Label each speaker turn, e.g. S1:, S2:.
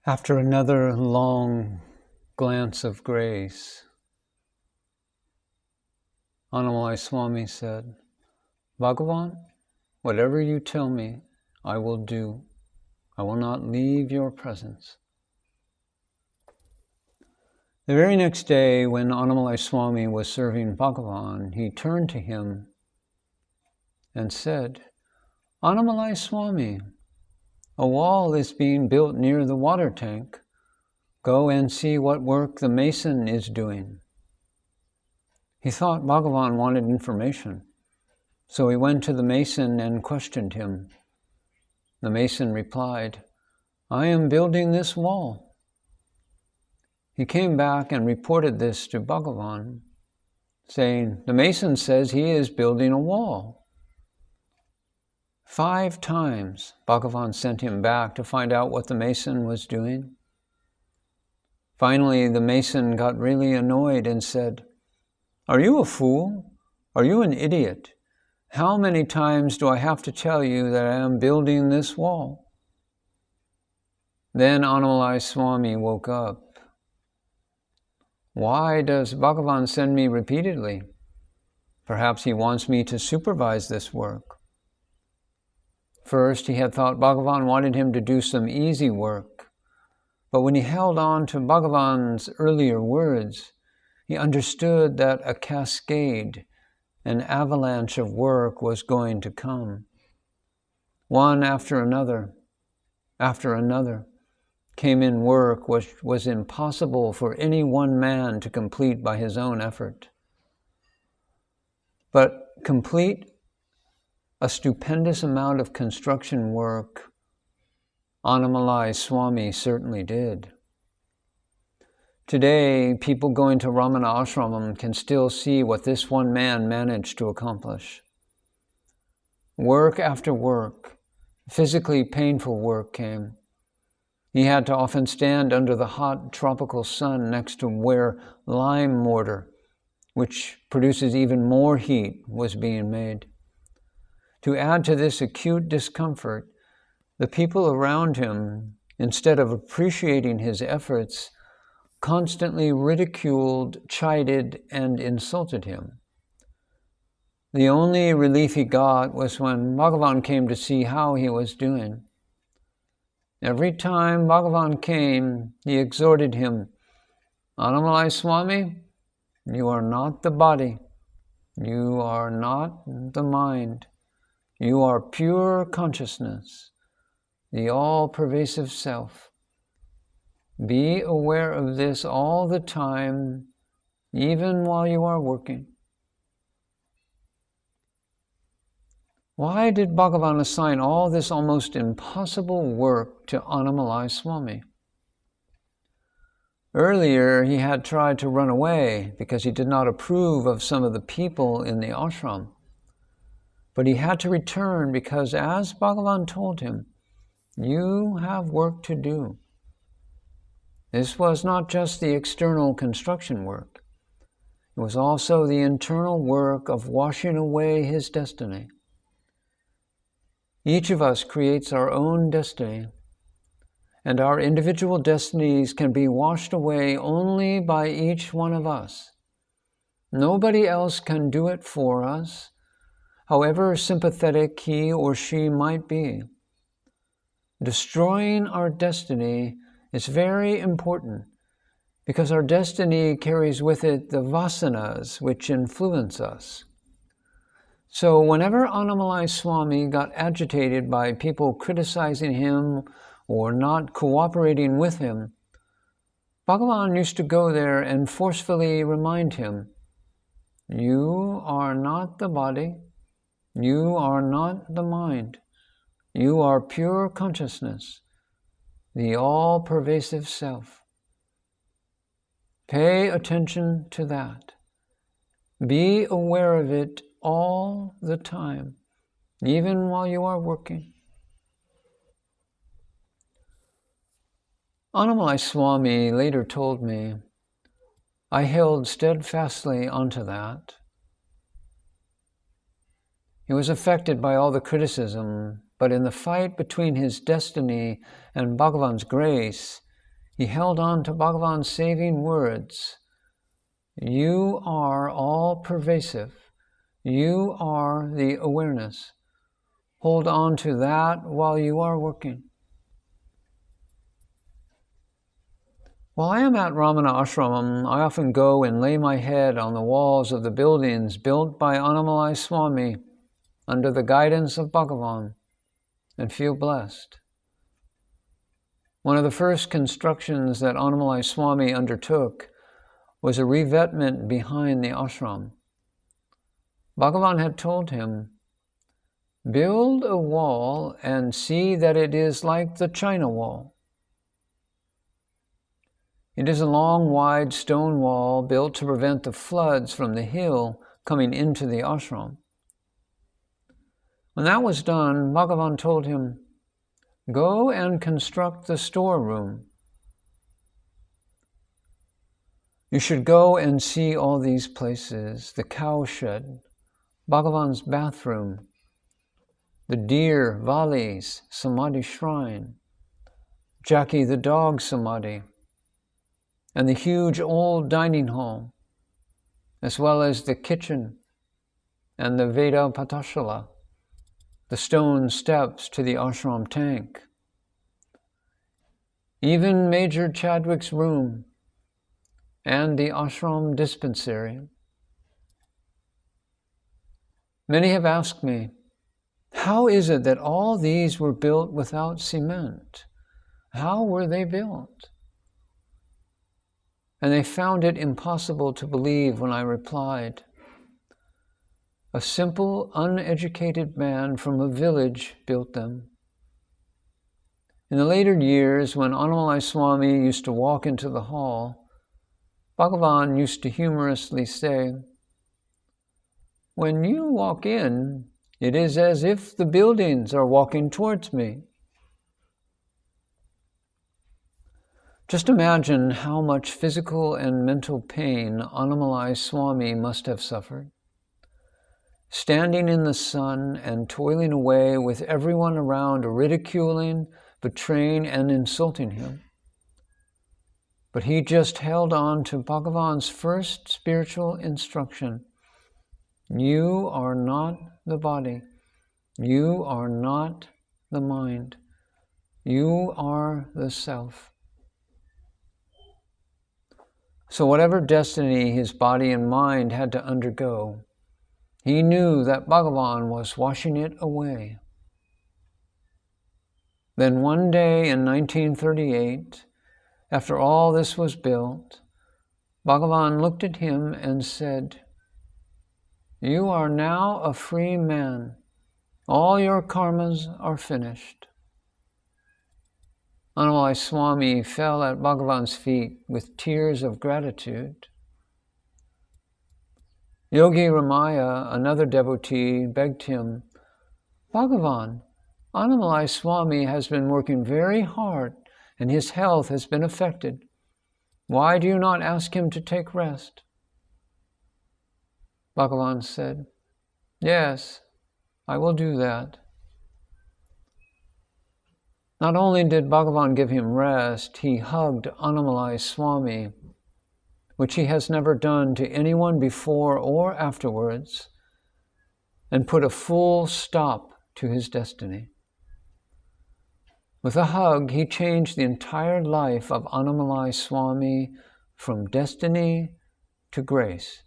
S1: After another long glance of grace, Annamalai Swami said, "Bhagavan, whatever you tell me, I will do. I will not leave your presence." The very next day, when Annamalai Swami was serving Bhagavan, he turned to him and said, "Annamalai Swami, a wall is being built near the water tank. Go and see what work the mason is doing." He thought Bhagavan wanted information, so he went to the mason and questioned him. The mason replied, "I am building this wall." He came back and reported this to Bhagavan, saying, "The mason says he is building a wall." 5 times, Bhagavan sent him back to find out what the mason was doing. Finally, the mason got really annoyed and said, "Are you a fool? Are you an idiot? How many times do I have to tell you that I am building this wall?" Then Annamalai Swami woke up. Why does Bhagavan send me repeatedly? Perhaps he wants me to supervise this work. First, he had thought Bhagavan wanted him to do some easy work, but when he held on to Bhagavan's earlier words, he understood that a cascade, an avalanche of work was going to come. One after another, came in work which was impossible for any one man to complete by his own effort. But complete a stupendous amount of construction work, Annamalai Swami certainly did. Today, people going to Ramanasramam can still see what this one man managed to accomplish. Work after work, physically painful work came. He had to often stand under the hot tropical sun next to where lime mortar, which produces even more heat, was being made. To add to this acute discomfort, the people around him, instead of appreciating his efforts, constantly ridiculed, chided, and insulted him. The only relief he got was when Bhagavan came to see how he was doing. Every time Bhagavan came, he exhorted him, "Annamalai Swami, you are not the body. You are not the mind. You are pure consciousness, the all-pervasive self. Be aware of this all the time, even while you are working." Why did Bhagavan assign all this almost impossible work to Annamalai Swami? Earlier, he had tried to run away because he did not approve of some of the people in the ashram. But he had to return because, as Bhagavan told him, you have work to do. This was not just the external construction work. It was also the internal work of washing away his destiny. Each of us creates our own destiny, and our individual destinies can be washed away only by each one of us. Nobody else can do it for us, however sympathetic he or she might be. Destroying our destiny is very important because our destiny carries with it the vasanas which influence us. So whenever Annamalai Swami got agitated by people criticizing him or not cooperating with him, Bhagavan used to go there and forcefully remind him, "You are not the body. You are not the mind. You are pure consciousness, the all-pervasive self. Pay attention to that. Be aware of it all the time, even while you are working." Annamalai Swami later told me, I held steadfastly onto that. He was affected by all the criticism, but in the fight between his destiny and Bhagavan's grace, He held on to Bhagavan's saving words. You are all pervasive. You are the awareness. Hold on to that while you are working. While I am at Ramanasramam, I often go and lay my head on the walls of the buildings built by Annamalai Swami under the guidance of Bhagavan and feel blessed. One of the first constructions that Annamalai Swami undertook was a revetment behind the ashram. Bhagavan had told him, build a wall and see that it is like the China wall. It is a long, wide stone wall built to prevent the floods from the hill coming into the ashram. When that was done, Bhagavan told him, go and construct the storeroom. You should go and see all these places, the cowshed, Bhagavan's bathroom, the deer Vali's Samadhi shrine, Jackie the dog Samadhi, and the huge old dining hall, as well as the kitchen and the Veda Patashala, the stone steps to the ashram tank. Even Major Chadwick's room and the ashram dispensary. Many have asked me, how is it that all these were built without cement? How were they built? And they found it impossible to believe when I replied, a simple, uneducated man from a village built them. In the later years, when Annamalai Swami used to walk into the hall, Bhagavan used to humorously say, when you walk in, it is as if the buildings are walking towards me. Just imagine how much physical and mental pain Annamalai Swami must have suffered, standing in the sun and toiling away with everyone around ridiculing, betraying, and insulting him. But he just held on to Bhagavan's first spiritual instruction. You are not the body. You are not the mind. You are the self. So whatever destiny his body and mind had to undergo, he knew that Bhagavan was washing it away. Then one day in 1938, after all this was built, Bhagavan looked at him and said, you are now a free man. All your karmas are finished. Annamalai Swami fell at Bhagavan's feet with tears of gratitude. Yogi Ramaya, another devotee, begged him, Bhagavan, Annamalai Swami has been working very hard and his health has been affected. Why do you not ask him to take rest? Bhagavan said, yes, I will do that. Not only did Bhagavan give him rest, he hugged Annamalai Swami, which he has never done to anyone before or afterwards, and put a full stop to his destiny. With a hug, he changed the entire life of Annamalai Swami from destiny to grace.